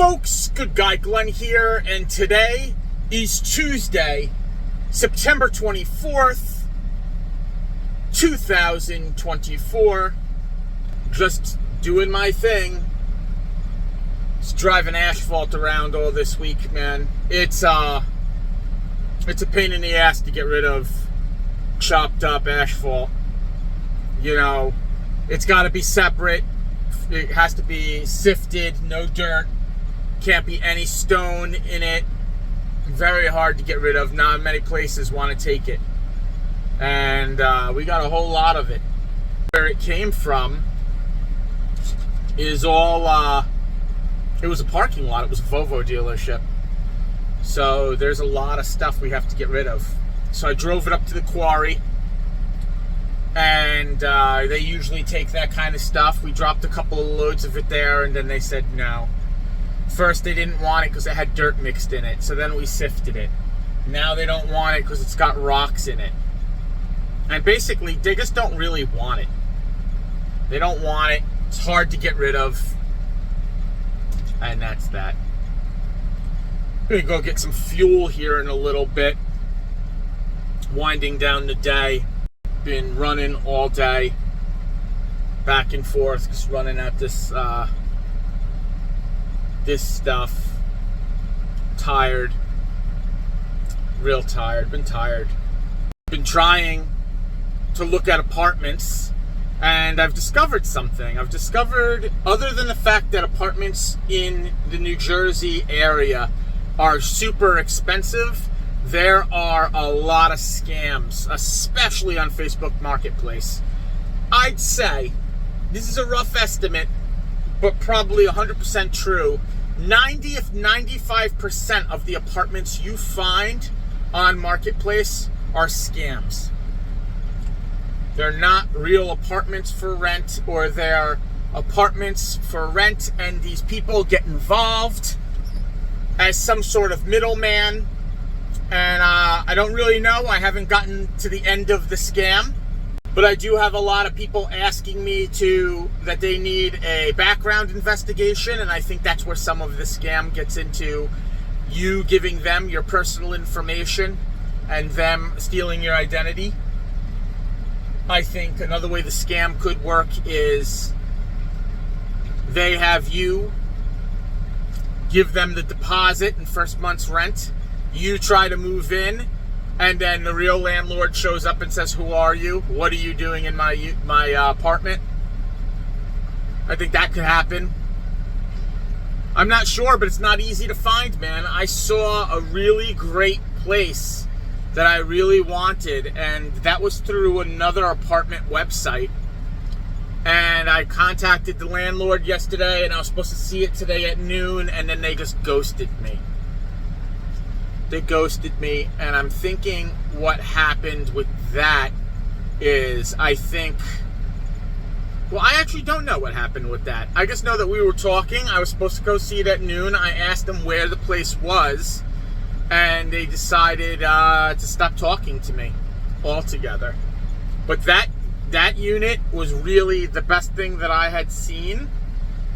folks, Good Guy Glenn here, and today is Tuesday, September 24th, 2024. Just doing my thing. Just driving asphalt around all this week, man. It's a pain in the ass to get rid of chopped up asphalt. You know, it's got to be separate. It has to be sifted, no dirt. Can't be any stone in it. Very hard to get rid of. Not many places want to take it. And we got a whole lot of it. Where it came from is all, it was a parking lot. It was a Volvo dealership. So there's a lot of stuff we have to get rid of. So I drove it up to the quarry. And they usually take that kind of stuff. We dropped a couple of loads of it there, and then they said no. First, they didn't want it because it had dirt mixed in it. So then we sifted it. Now they don't want it because it's got rocks in it. And basically, they just don't really want it. They don't want it. It's hard to get rid of. And that's that. I'm going to go get some fuel here in a little bit. Winding down the day. Been running all day. Back and forth. Just running at this stuff. Tired. Real tired. Been tired. Been trying to look at apartments, and I've discovered something. I've discovered, other than the fact that apartments in the New Jersey area are super expensive, there are a lot of scams, especially on Facebook Marketplace. I'd say, this is a rough estimate, but probably 100% true, 95% of the apartments you find on Marketplace are scams. They're not real apartments for rent, or they're apartments for rent, and these people get involved as some sort of middleman. And I don't really know. I haven't gotten to the end of the scam. But I do have a lot of people asking me that they need a background investigation, and I think that's where some of the scam gets into, you giving them your personal information and them stealing your identity. I think another way the scam could work is they have you give them the deposit and first month's rent. You try to move in, and then the real landlord shows up and says, "Who are you? What are you doing in my apartment?" I think that could happen. I'm not sure, but it's not easy to find, man. I saw a really great place that I really wanted, and that was through another apartment website. And I contacted the landlord yesterday, and I was supposed to see it today at noon, and then they just ghosted me. They ghosted me, and I'm thinking what happened with that is, I actually don't know what happened with that. I just know that we were talking. I was supposed to go see it at noon. I asked them where the place was, and they decided to stop talking to me altogether. But that unit was really the best thing that I had seen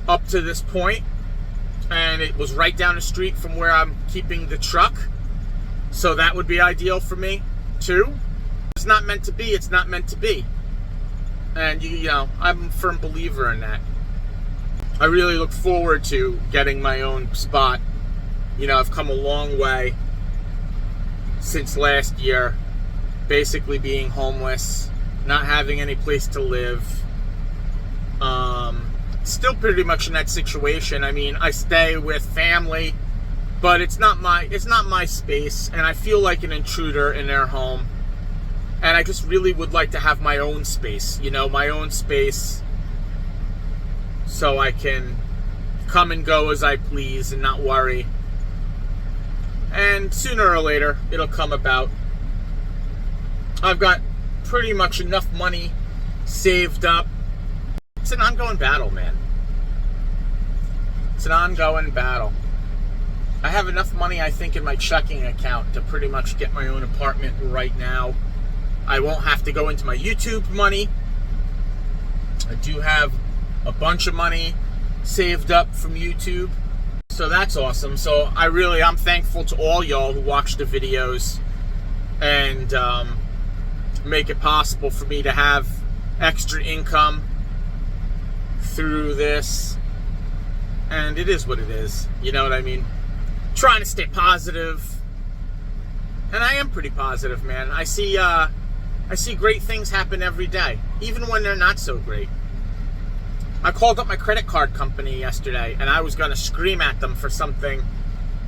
up to this point, and it was right down the street from where I'm keeping the truck. So that would be ideal for me, too. It's not meant to be, it's not meant to be. And, you know, I'm a firm believer in that. I really look forward to getting my own spot. You know, I've come a long way since last year. Basically being homeless, not having any place to live. Still pretty much in that situation. I mean, I stay with family, but it's not my space, and I feel like an intruder in their home. And I just really would like to have my own space, you know, my own space, so I can come and go as I please and not worry. And sooner or later, it'll come about. I've got pretty much enough money saved up. It's an ongoing battle, man. It's an ongoing battle. I have enough money, I think, in my checking account to pretty much get my own apartment right now. I won't have to go into my YouTube money. I do have a bunch of money saved up from YouTube. So that's awesome. So I'm thankful to all y'all who watch the videos and make it possible for me to have extra income through this. And it is what it is. You know what I mean? Trying to stay positive. And I am pretty positive, man. I see great things happen every day, even when they're not so great. I called up my credit card company yesterday, and I was going to scream at them for something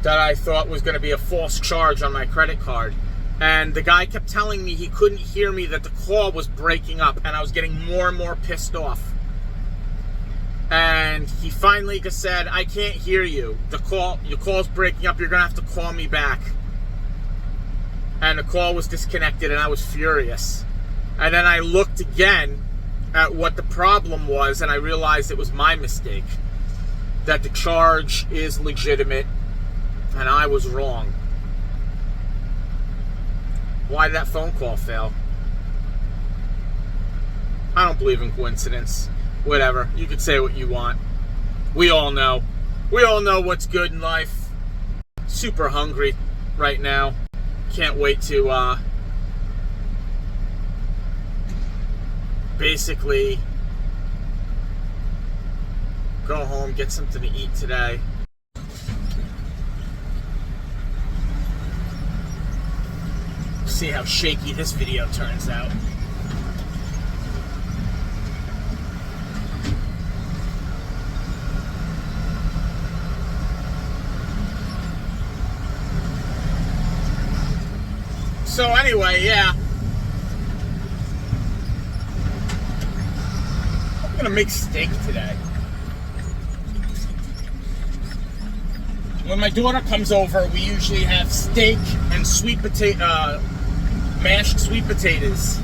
that I thought was going to be a false charge on my credit card. And the guy kept telling me he couldn't hear me, that the call was breaking up, and I was getting more and more pissed off. And he finally just said, "I can't hear you. Your call's breaking up. You're going to have to call me back." And the call was disconnected, and I was furious. And then I looked again at what the problem was, and I realized it was my mistake. That the charge is legitimate, and I was wrong. Why did that phone call fail? I don't believe in coincidence. Whatever. You could say what you want. We all know. We all know what's good in life. Super hungry right now. Can't wait to basically go home, get something to eat today. See how shaky this video turns out. So anyway, yeah. I'm gonna make steak today. When my daughter comes over, we usually have steak and mashed sweet potatoes.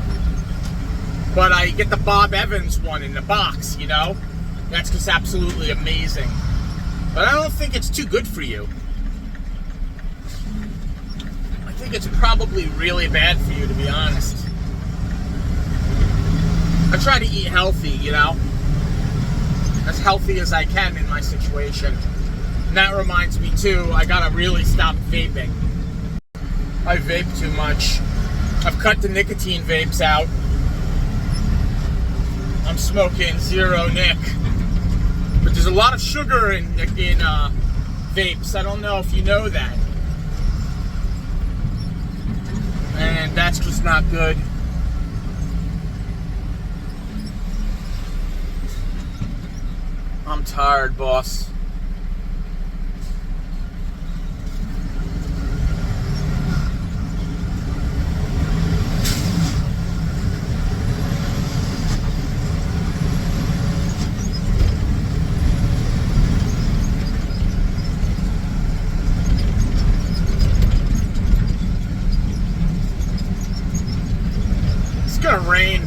But I get the Bob Evans one in the box, you know? That's just absolutely amazing. But I don't think it's too good for you. I think it's probably really bad for you, to be honest. I try to eat healthy, you know? As healthy as I can in my situation. And that reminds me, too, I gotta really stop vaping. I vape too much. I've cut the nicotine vapes out. I'm smoking zero nic. But there's a lot of sugar in vapes. I don't know if you know that. And that's just not good. I'm tired, boss. It's gonna rain.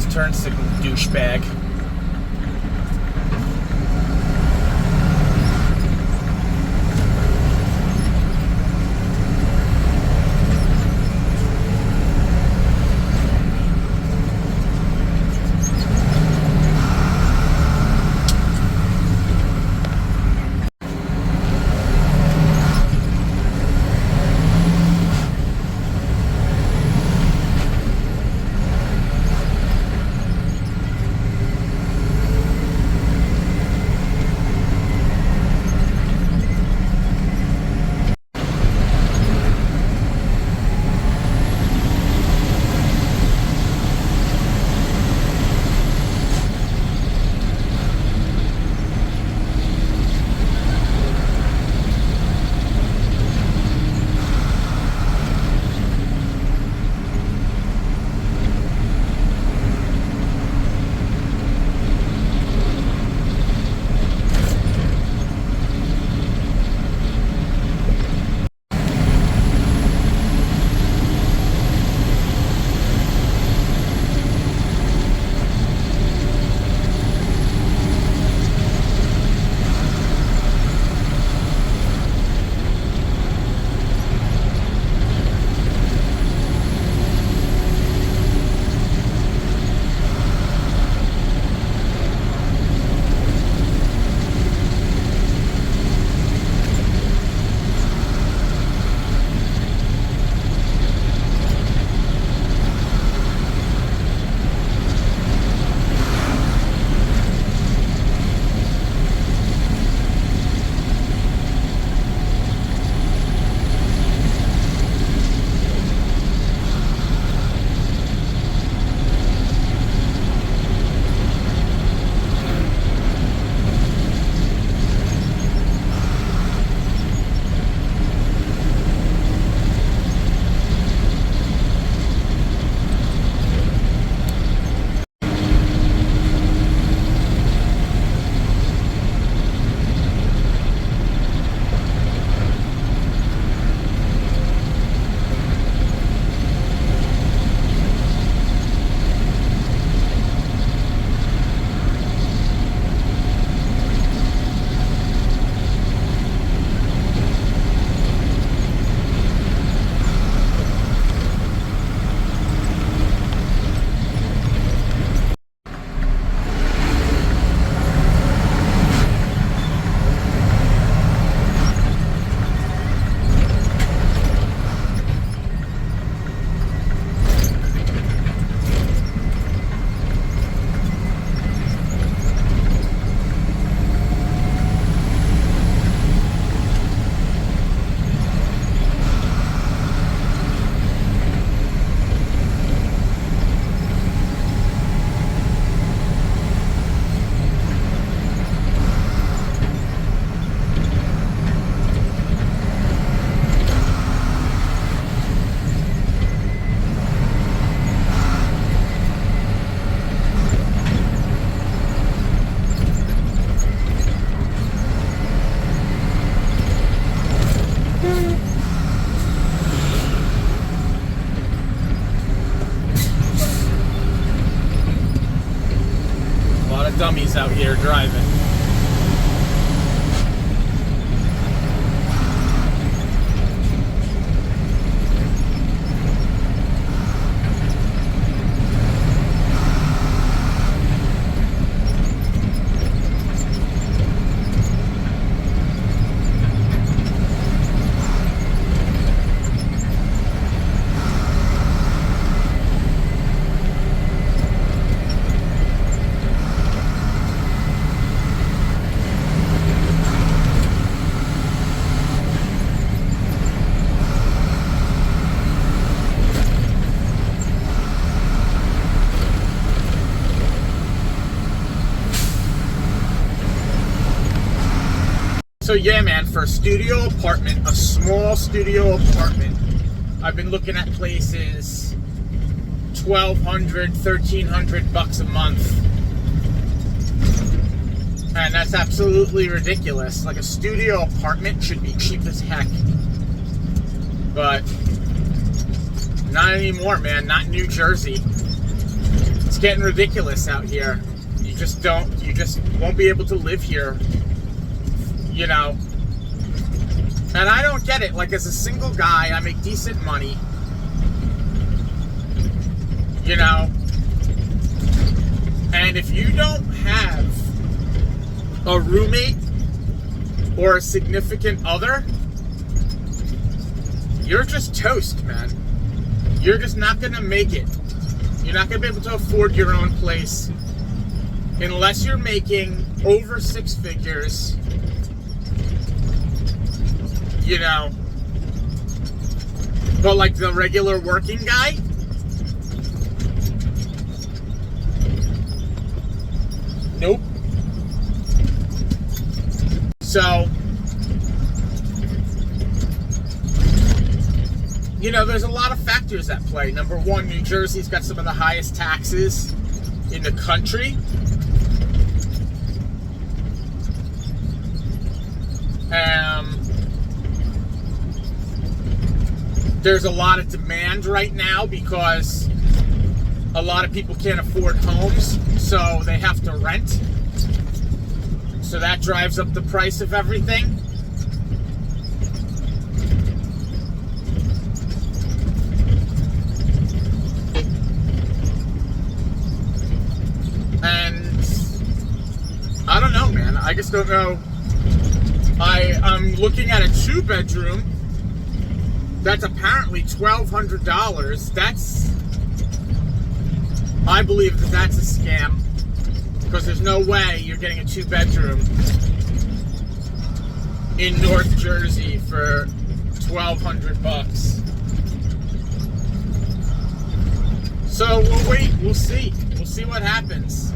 Turn signal, douchebag. of dummies out here driving. So yeah, man, for a studio apartment, a small studio apartment, I've been looking at places $1,200, $1,300 a month. And that's absolutely ridiculous. Like, a studio apartment should be cheap as heck. But not anymore, man. Not in New Jersey. It's getting ridiculous out here. You just won't be able to live here. You know, and I don't get it. Like, as a single guy, I make decent money, you know, and if you don't have a roommate or a significant other, you're just toast, man. You're just not gonna make it. You're not gonna be able to afford your own place unless you're making over six figures. You know, but like the regular working guy, nope. So, you know, there's a lot of factors at play. Number one, New Jersey's got some of the highest taxes in the country. There's a lot of demand right now because a lot of people can't afford homes, so they have to rent. So that drives up the price of everything. And I don't know, man. I just don't know. I'm looking at a 2-bedroom. That's apparently $1,200. I believe that's a scam, because there's no way you're getting a 2-bedroom in North Jersey for $1,200. So we'll wait. We'll see. We'll see what happens.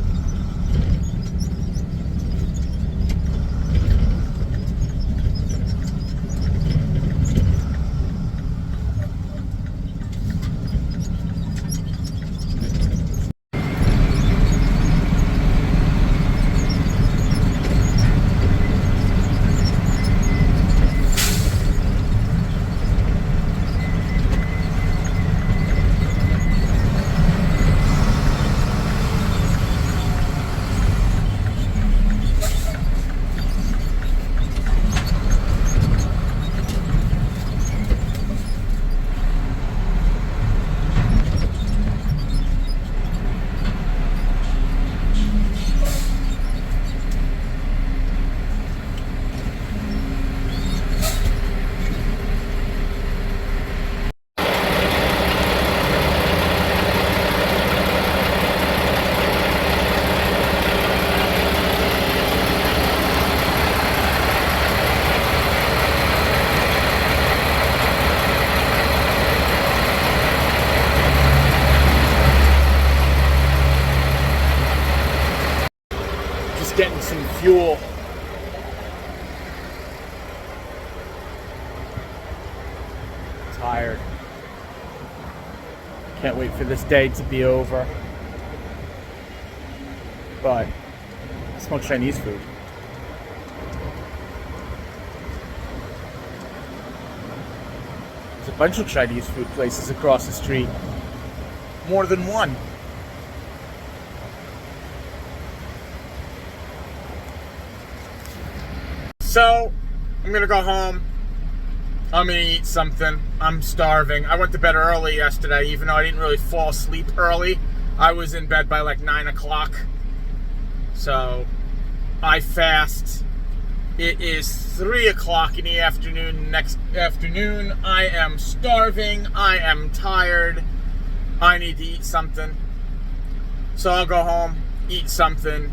Getting some fuel. Tired. Can't wait for this day to be over. But I smell Chinese food. There's a bunch of Chinese food places across the street. More than one. So, I'm going to go home. I'm going to eat something. I'm starving. I went to bed early yesterday, even though I didn't really fall asleep early. I was in bed by like 9 o'clock. So, I fast. It is 3 o'clock in the afternoon next afternoon. I am starving. I am tired. I need to eat something. So I'll go home, eat something.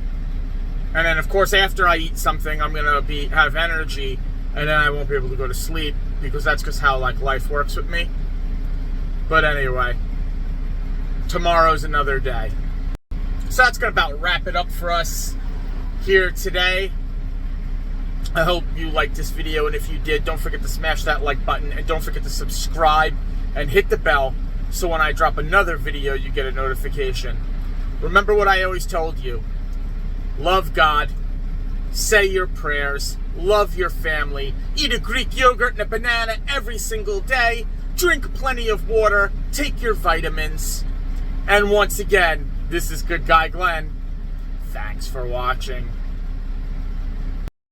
And then, of course, after I eat something, I'm going to have energy. And then I won't be able to go to sleep, because that's just how like life works with me. But anyway, tomorrow's another day. So that's going to about wrap it up for us here today. I hope you liked this video, and if you did, don't forget to smash that like button, and don't forget to subscribe and hit the bell so when I drop another video you get a notification. Remember what I always told you: love God, say your prayers, love your family, eat a Greek yogurt and a banana every single day, drink plenty of water, take your vitamins, and once again, this is Good Guy Glenn. Thanks for watching.